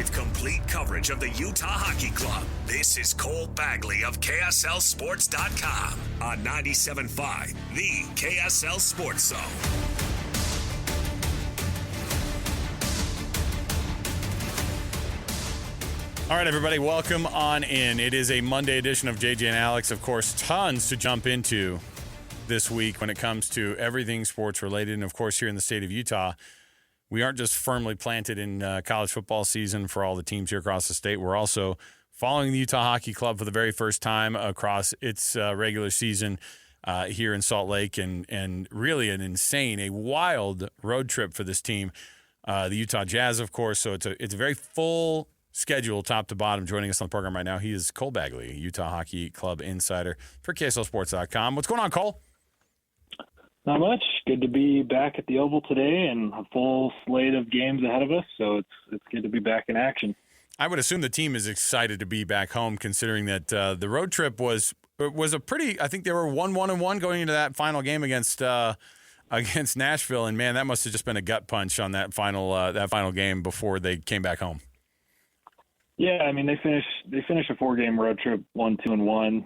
With complete coverage of the Utah Hockey Club, this is Cole Bagley of KSLSports.com on 97.5, the KSL Sports Zone. All right, everybody, welcome on in. It is a Monday edition of JJ and Alex. Of course, tons to jump into this week when it comes to everything sports related. And, of course, here in the state of Utah, we aren't just firmly planted in college football season for all the teams here across the state. We're also following the Utah Hockey Club for the very first time across its regular season here in Salt Lake, and really an insane, a wild road trip for this team. The Utah Jazz, of course, so it's a very full schedule top to bottom. Joining us on the program right now, he is Cole Bagley, Utah Hockey Club insider for KSLSports.com. What's going on, Cole? Not much. Good to be back at the Oval today and a full slate of games ahead of us, so it's good to be back in action. I would assume the team is excited to be back home, considering that the road trip was a pretty. I think they were 1-1-1 going into that final game against Nashville, and man, that must have just been a gut punch on that final game before they came back home. Yeah, I mean they finished a 4-game road trip 1-2-1.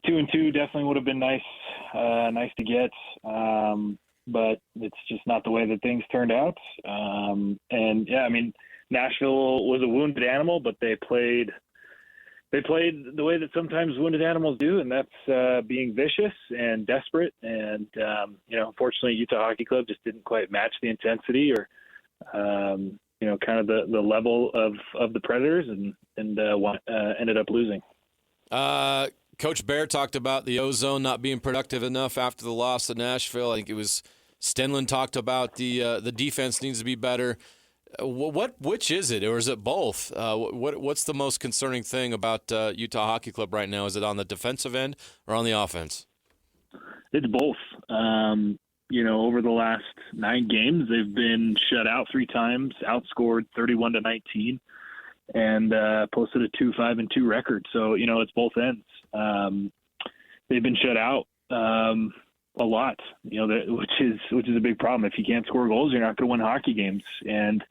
2-2 definitely would have been nice to get, but it's just not the way that things turned out. And yeah, I mean Nashville was a wounded animal, but they played the way that sometimes wounded animals do, and that's being vicious and desperate. And unfortunately, Utah Hockey Club just didn't quite match the intensity or kind of the level of the Predators, and ended up losing. Coach Bear talked about the ozone not being productive enough after the loss to Nashville. I think it was Stenlin talked about the defense needs to be better. Which is it, or is it both? What's the most concerning thing about Utah Hockey Club right now? Is it on the defensive end or on the offense? It's both. Over the last 9 games, they've been shut out 3 times, outscored 31-19, and posted a 2-5-2 record. So it's both ends. They've been shut out a lot, which is a big problem. If you can't score goals, you're not going to win hockey games. And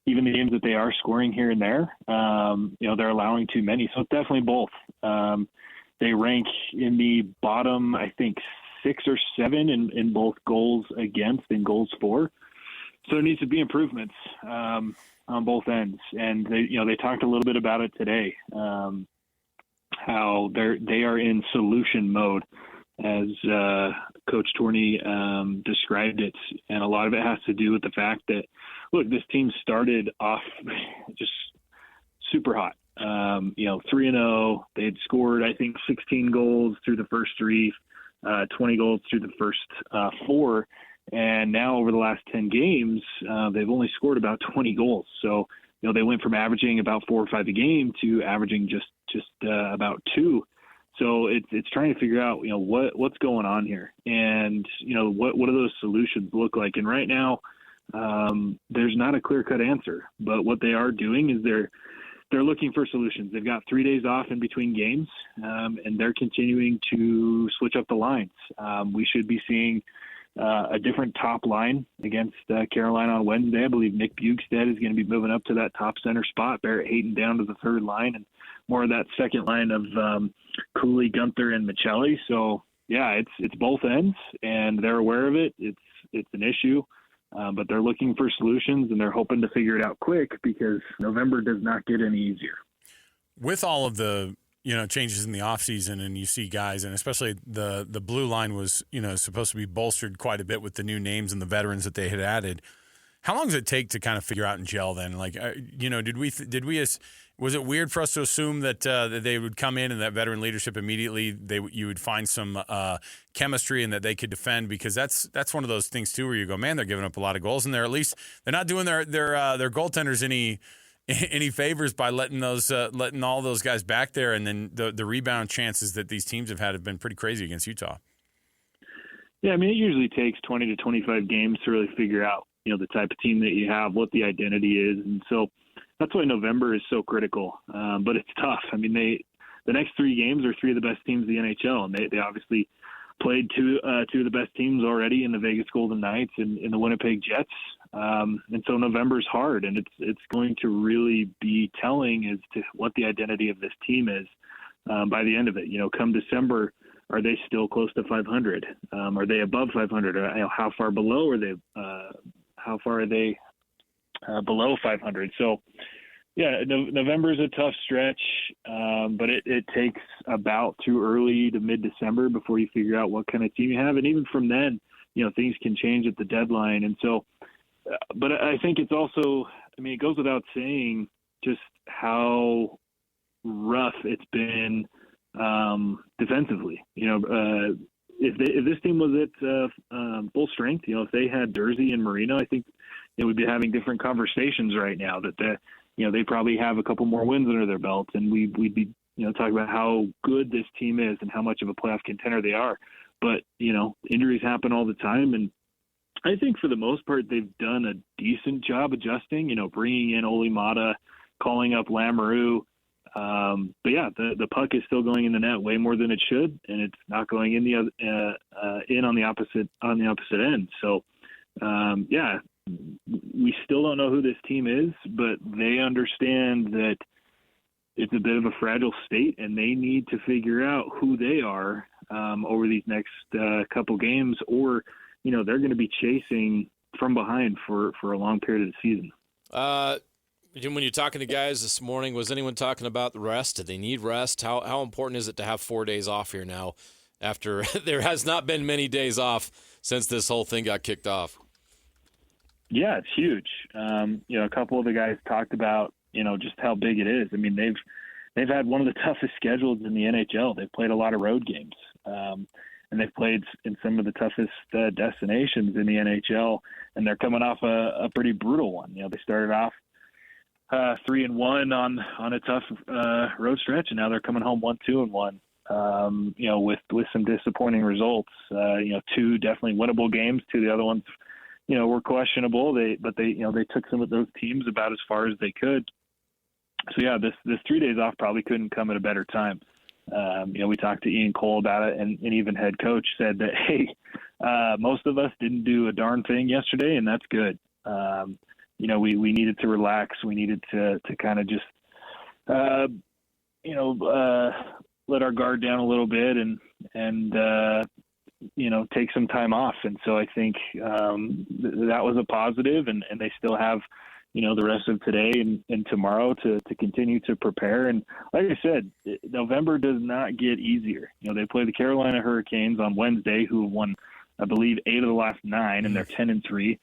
even the games that they are scoring here and there, they're allowing too many. So it's definitely both. They rank in the bottom, I think, 6 or 7 in both goals against and goals for. So there needs to be improvements on both ends. And they talked a little bit about it today, how they are in solution mode, as Coach Torney described it. And a lot of it has to do with the fact that, look, this team started off just super hot. 3-0. They had scored, I think, 16 goals through the first 3, 20 goals through the first 4. And now over the last 10 games, they've only scored about 20 goals. So, they went from averaging about 4 or 5 a game to averaging just about 2. So it's trying to figure out, what's going on here, and what do those solutions look like? And right now, there's not a clear-cut answer. But what they are doing is they're looking for solutions. They've got 3 days off in between games, and they're continuing to switch up the lines. We should be seeing a different top line against Carolina on Wednesday. I believe Nick Bugstead is going to be moving up to that top center spot, Barrett Hayton down to the third line, and more of that second line of Cooley, Gunther, and Michelli. So, yeah, it's both ends, and they're aware of it. It's an issue, but they're looking for solutions, and they're hoping to figure it out quick, because November does not get any easier. With all of the changes in the offseason, and you see guys, and especially the blue line was supposed to be bolstered quite a bit with the new names and the veterans that they had added. How long does it take to kind of figure out and gel then? Like, was it weird for us to assume that they would come in and that veteran leadership immediately you would find some chemistry and that they could defend? Because that's one of those things too where you go, man, they're giving up a lot of goals, and they're not doing their goaltenders any favors by letting all those guys back there, and then the rebound chances that these teams have been pretty crazy against Utah. Yeah, I mean, it usually takes 20 to 25 games to really figure out the type of team that you have, what the identity is, and so that's why November is so critical. But it's tough. I mean, the next 3 games are 3 of the best teams in the NHL, and they obviously played two of the best teams already in the Vegas Golden Knights and in the Winnipeg Jets. And so November's hard, and it's going to really be telling as to what the identity of this team is by the end of it. Come December, are they still close to 500? Are they above 500? How far below are they? How far are they below 500? So, yeah, November is a tough stretch, but it takes about too early to mid-December before you figure out what kind of team you have. And even from then, things can change at the deadline. And so, but I think it's also, it goes without saying just how rough it's been defensively. If this team was at full strength, if they had Jersey and Marino, I think they would be having different conversations right now that they probably have a couple more wins under their belt, and we'd be talking about how good this team is and how much of a playoff contender they are. But injuries happen all the time, and I think for the most part they've done a decent job adjusting. Bringing in Oli Mata, calling up Lamoureux. But yeah, the puck is still going in the net way more than it should, and it's not going in on the opposite end. So yeah, we still don't know who this team is, but they understand that it's a bit of a fragile state, and they need to figure out who they are over these next couple games, or they're going to be chasing from behind for a long period of the season. When you're talking to guys this morning, was anyone talking about the rest? Do they need rest? How important is it to have 4 days off here now after there has not been many days off since this whole thing got kicked off? Yeah, it's huge. A couple of the guys talked about, just how big it is. They've had one of the toughest schedules in the NHL. They've played a lot of road games, and they've played in some of the toughest destinations in the NHL, and they're coming off a pretty brutal one. They started off 3-1 on a tough road stretch, and now they're coming home 1-2-1. With some disappointing results. Two definitely winnable games. Two of the other ones, were questionable. They took some of those teams about as far as they could. So yeah, this 3 days off probably couldn't come at a better time. We talked to Ian Cole about it, and even head coach said that, hey, most of us didn't do a darn thing yesterday, and that's good. We needed to relax. We needed to kind of just, let our guard down a little bit and take some time off. And so I think that was a positive, and they still have, the rest of today and tomorrow to continue to prepare. And like I said, November does not get easier. They play the Carolina Hurricanes on Wednesday, who have won, I believe, 8 of the last 9, and they're 10-3.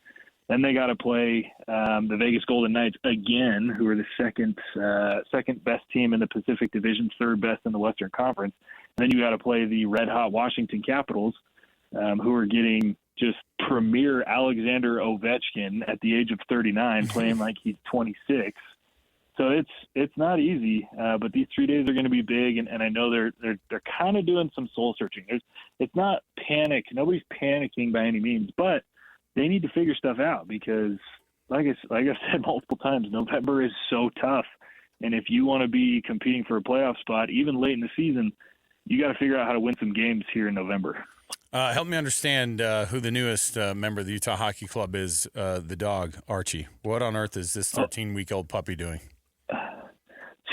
Then they got to play the Vegas Golden Knights again, who are the second best team in the Pacific Division, third best in the Western Conference. And then you got to play the red-hot Washington Capitals, who are getting just premier Alexander Ovechkin at the age of 39, playing like he's 26. So it's not easy, but these 3 days are going to be big, and I know they're kind of doing some soul searching. It's not panic. Nobody's panicking by any means, but they need to figure stuff out because, like I said multiple times, November is so tough. And if you want to be competing for a playoff spot, even late in the season, you got to figure out how to win some games here in November. Help me understand who the newest member of the Utah Hockey Club is, the dog, Archie. What on earth is this 13-week-old puppy doing?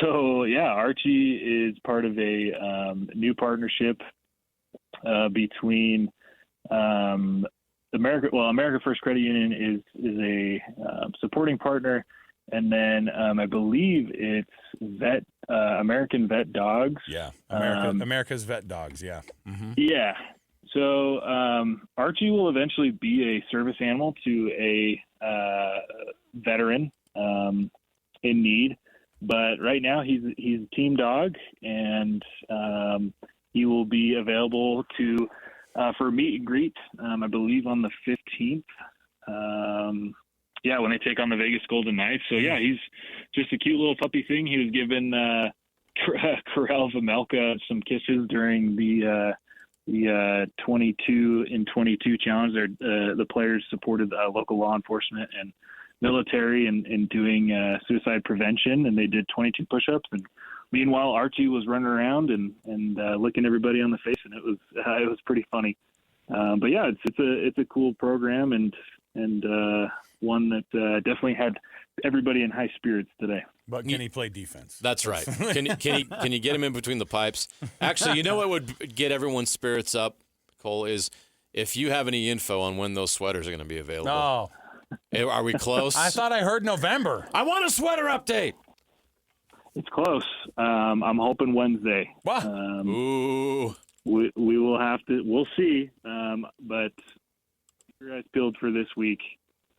So, yeah, Archie is part of a new partnership between America First Credit Union is a supporting partner, and then I believe it's American Vet Dogs. Yeah, America's Vet Dogs. Yeah. Mm-hmm. Yeah. So Archie will eventually be a service animal to a veteran in need, but right now he's a team dog, and he will be available for a meet and greet, I believe on the 15th. When they take on the Vegas Golden Knights. So yeah, he's just a cute little puppy thing. He was given Karel Vejmelka some kisses during the 22 in 22 challenge. The players supported local law enforcement and military in doing suicide prevention, and they did 22 push-ups, and meanwhile, Archie was running around and licking everybody on the face, and it was pretty funny. But yeah, it's a cool program and one that definitely had everybody in high spirits today. But can he play defense? That's right. Can you get him in between the pipes? Actually, you know what would get everyone's spirits up, Cole, is if you have any info on when those sweaters are going to be available. No. Are we close? I thought I heard November. I want a sweater update. It's close. I'm hoping Wednesday. What? Ooh. We will have to. We'll see. But keep your eyes peeled for this week.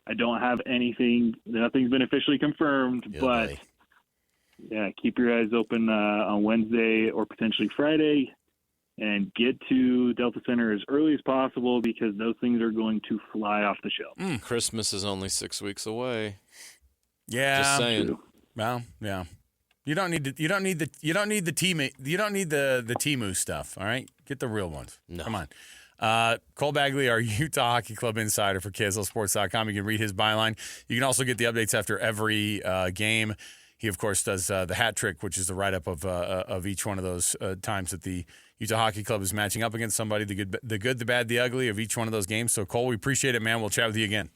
I don't have anything. Nothing's been officially confirmed, Yeah, but buddy. yeah, keep your eyes open on Wednesday or potentially Friday, and get to Delta Center as early as possible because those things are going to fly off the shelf. Christmas is only 6 weeks away. Yeah. Just saying. True. Well, yeah. You don't need the Temu stuff. All right, get the real ones. No. Come on. Cole Bagley, our Utah Hockey Club insider for KSLSports.com. You can read his byline. You can also get the updates after every game. He, of course, does the hat trick, which is the write-up of each one of those times that the Utah Hockey Club is matching up against somebody, the good, the bad, the ugly of each one of those games. So, Cole, we appreciate it, man. We'll chat with you again.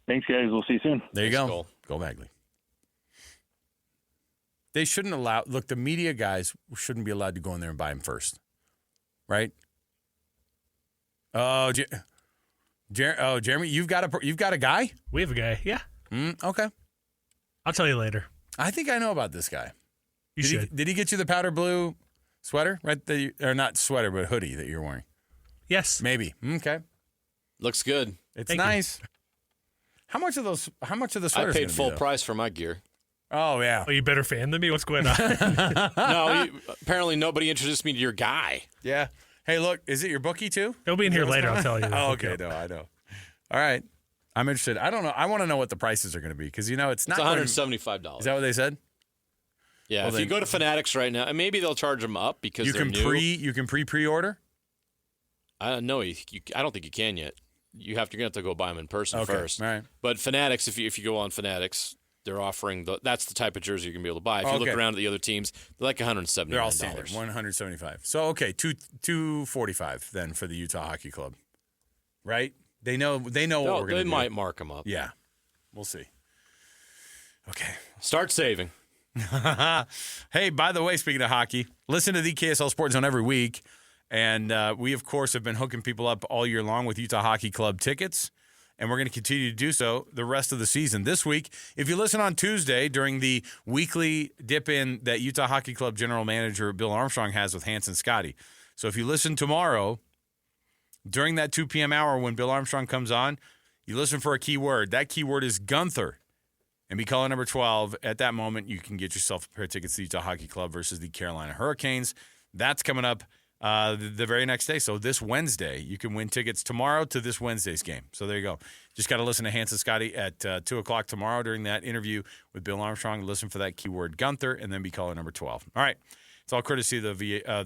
Thanks, guys. We'll see you soon. There you Thanks, go. Cole. Go Bagley. They shouldn't allow – look, the media guys shouldn't be allowed to go in there and buy him first, right? Oh, Jeremy, you've got a guy? We have a guy. Yeah. Okay. I'll tell you later. I think I know about this guy. You should. Did he get you the powder blue sweater? Right? Or not sweater, but hoodie that you're wearing? Yes. Maybe. Okay. Looks good. It's Thank you. nice. How much of the sweater? I paid full price for my gear. Oh yeah. Oh, you better fan than me? What's going on? No, apparently nobody introduced me to your guy. Yeah. Hey, look, is it your bookie too? He'll be in here later. I'll tell you. Oh, okay. No, I know. All right. I'm interested. I don't know. I want to know what the prices are going to be because it's not. It's $175. Is that what they said? Yeah. Well, if you then- go to Fanatics right now, and maybe they'll charge them up because You they're can new. you can pre-order. I don't know. I don't think you can yet. You're gonna have to go buy them in person Okay. first. All right. But Fanatics, if you go on Fanatics, they're offering that's the type of jersey you're gonna be able to buy. If you look Okay. around at the other teams, they're like $170. They're all standard, $175. So okay, $245 then for the Utah Hockey Club, right? They know what we're going to do. They might mark them up. Yeah, we'll see. Okay. Start saving. Hey, by the way, speaking of hockey, listen to the KSL Sports Zone every week, and we of course have been hooking people up all year long with Utah Hockey Club tickets. And we're going to continue to do so the rest of the season. This week, if you listen on Tuesday during the weekly dip-in that Utah Hockey Club General Manager Bill Armstrong has with Hans and Scotty. So if you listen tomorrow during that 2 p.m. hour when Bill Armstrong comes on, you listen for a key word. That key word is Gunther. And be caller number 12. At that moment, you can get yourself a pair of tickets to the Utah Hockey Club versus the Carolina Hurricanes. That's coming up the very next day. So this Wednesday, you can win tickets tomorrow to this Wednesday's game. So there you go. Just got to listen to Hans and Scotty at 2 o'clock tomorrow during that interview with Bill Armstrong. Listen for that keyword Gunther, and then be caller number 12. All right. It's all courtesy of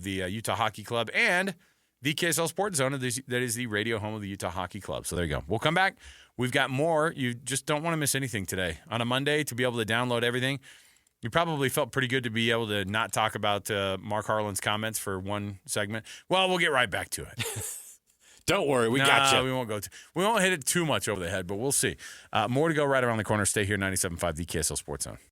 the Utah Hockey Club and the KSL Sports Zone. That is the radio home of the Utah Hockey Club. So there you go. We'll come back. We've got more. You just don't want to miss anything today. On a Monday, to be able to download everything, you probably felt pretty good to be able to not talk about Mark Harlan's comments for one segment. Well, we'll get right back to it. Don't worry, we got you. We won't we won't hit it too much over the head, but we'll see. More to go right around the corner. Stay here, 97.5, the KSL Sports Zone.